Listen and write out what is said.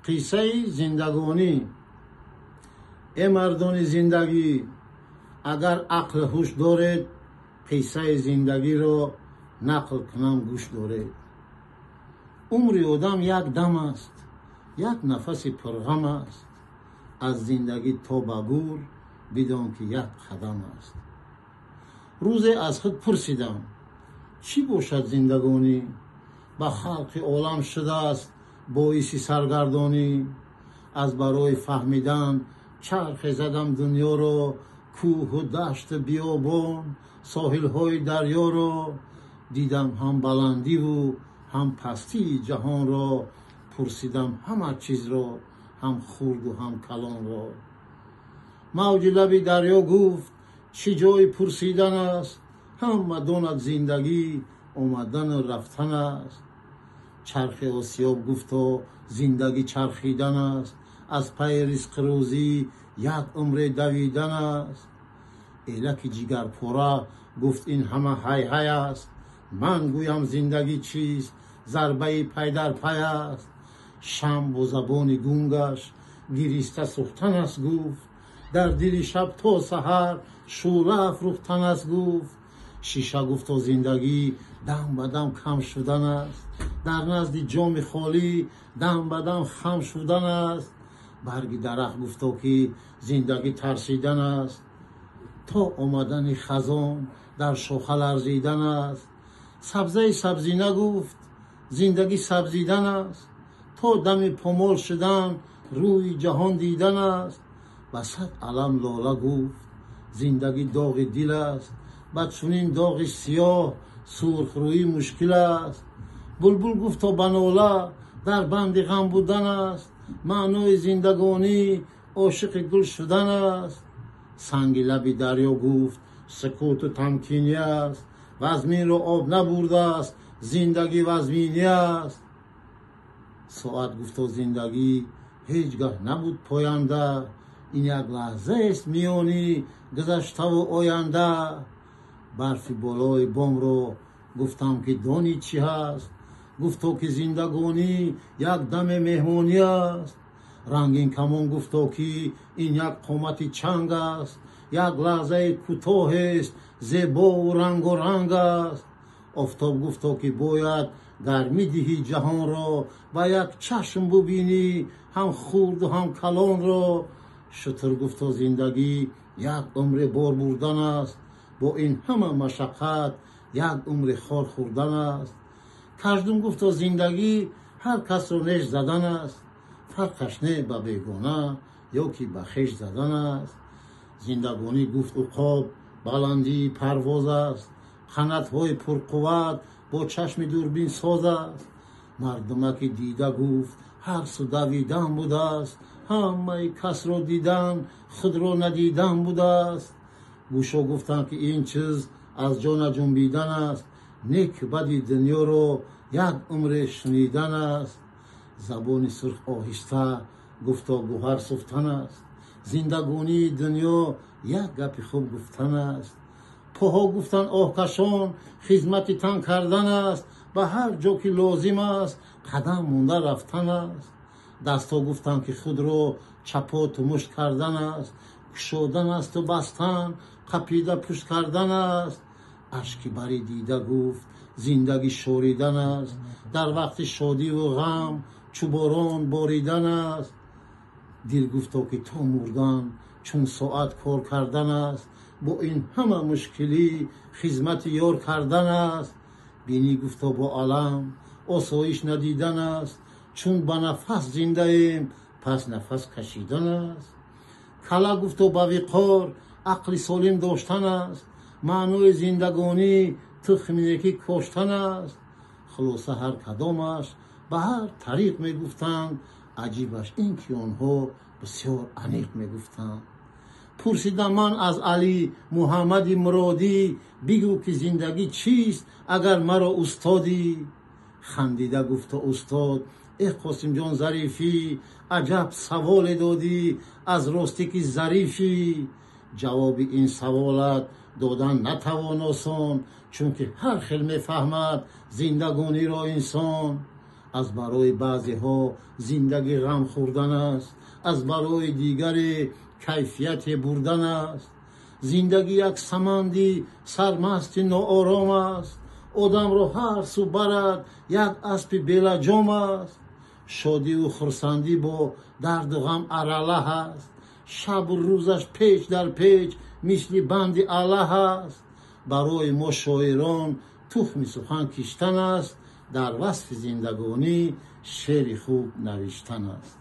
قصه زندگانی. ای مردان زندگی، اگر عقل هوش دارید قصه زندگی را نقل کنم گوش دارید. عمر آدم یک دم است، یک نفس پرغم است. از زندگی تا به گور بدان که یک قدم است. روزی از خود پرسیدم چی باشد زندگانی؟ به خلق عالم شده است باعث سرگردانی. از برای فهمیدن چرخ زدم دنیا را، کوه و دشت بیابان ساحل های دریا را. دیدم هم بلندی و هم پستی جهان را، پرسیدم همه چیز را، هم خرد و هم کلان را. موج لب دریا گفت چه جای پرسیدن است، همه داند زندگی آمدن و رفتن است. چرخ آسیاب گفتا زندگی چرخیدن است، از پی رزق روزی یک عمر دویدن است. ایلک جگر پاره گفت این همه های های است، من گویم زندگی چیست، ضربه پی در پی است. شم با زبان گونگش گریسته سوختن است گفت، در دل شب تا سحر شعله افروختن است گفت. شیشه گفتا زندگی دم به دم کم شدن است، در نزد جام خالی دم به دم خم شدن است. برگ درخت گفتا که زندگی ترسیدن است، تا آمدن خزان در شاخه لرزیدن است. سبزه سبزی نگفت زندگی سبزیدن است، تا دم پامال شدن روی جهان دیدن است. و صد علم لاله گفت زندگی داغ دل است، با چنین داغ سیاه سرخ روی مشکل است. بلبل گفت تا بناله در بند غم بودن است، معنای زندگانی عاشق گل شدن است. سنگ لب دریا گفت سکوت و تمکینی است، وزمین را آب نبرده است زندگی وزمینی است. ساعت گفت زندگی هیچگاه نبود پاینده، این یک لحظه است میانی گذشته و آینده. برف بالای بام را گفتم که دانی چی هست، گفتا که زندگانی یک دم مهمانی است. رنگین کمان گفتا که این یک قامت چنگ است، یک لحظه کوتاه است زیبا و رنگ است. آفتاب گفتا که باید گرمی دهی جهان را، و یک چشم ببینی هم خرد و هم کلان را. شتر گفتا زندگی یک عمر بار بردن است، با این همه مشقت یک عمر خار خوردن است. کژدم گفتا زندگی هر کس را نیش زدن است، فرقش نه به بیگانه یا که به خویش زدن است. زندگانی گفت عقاب بلندی پرواز است، قنات‌های پرقوت با چشم دوربین ساز است. مردمک دیده گفت هر سو دویدن بوده است، همه کس را دیدن خود را ندیدن بوده است. گوشا گفتند که این چیز از جان جنبیدن است، نیک بدی دنیا را یک عمر شنیدن است. زبان سرخ آهسته گفتا گوهر سفتن است، زندگانی دنیا یک گپ خوب گفتن است. پاها گفتند آهکشان خدمت تن کردن است، به هر جا که لازم است قدم مونده رفتن است. دستا گفتند که خود را چپات و مشت کردن است، گشودن است و بستن قپیده پشت کردن است. اشکی بری دیده گفت زندگی شوریدن است، در وقت شادی و غم چو باران باریدن است. دل گفتا که تا مردن چون ساعت کار کردن است، با این همه مشکلی خدمت یار کردن است. بینی گفتا با علم آسایش ندیدن است، چون به نفس زنده ایم پس نفس کشیدن است. کله گفتا با وقار عقل سالم داشتن است، معنای زندگانی تخم نیکی کاشتن است. خلاصه هر کدامش به هر طریق می گفتند، عجیبش این که آنها بسیار عمیق می گفتند. پرسیدم من از علی محمد مرادی، بگو که زندگی چیست اگر مرا استادی؟ خندیده گفت استاد ای قاسم جان ظریفی، عجب سوال دادی از راستی که ظریفی. جواب این سوالت دادن نتوان آسان، چون که هر خیل می فهمد زندگانی را انسان. аз барои баъзеҳо зиндагӣ ғам хӯрдан аст, аз барои дигаре кайфияте бурдан аст. зиндагӣ як саманди сармасти ноором аст, одамро ҳар су барад як аспи белаҷом аст. шодиву хурсандӣ бо дарду ғам аралаҳ аст, шабу рӯзаш печ дар печ мисли банди алаҳ аст. барои мо шоирон тухми сухан киштан аст, дар васфи зиндагонӣ шеъри хуб навиштан аст.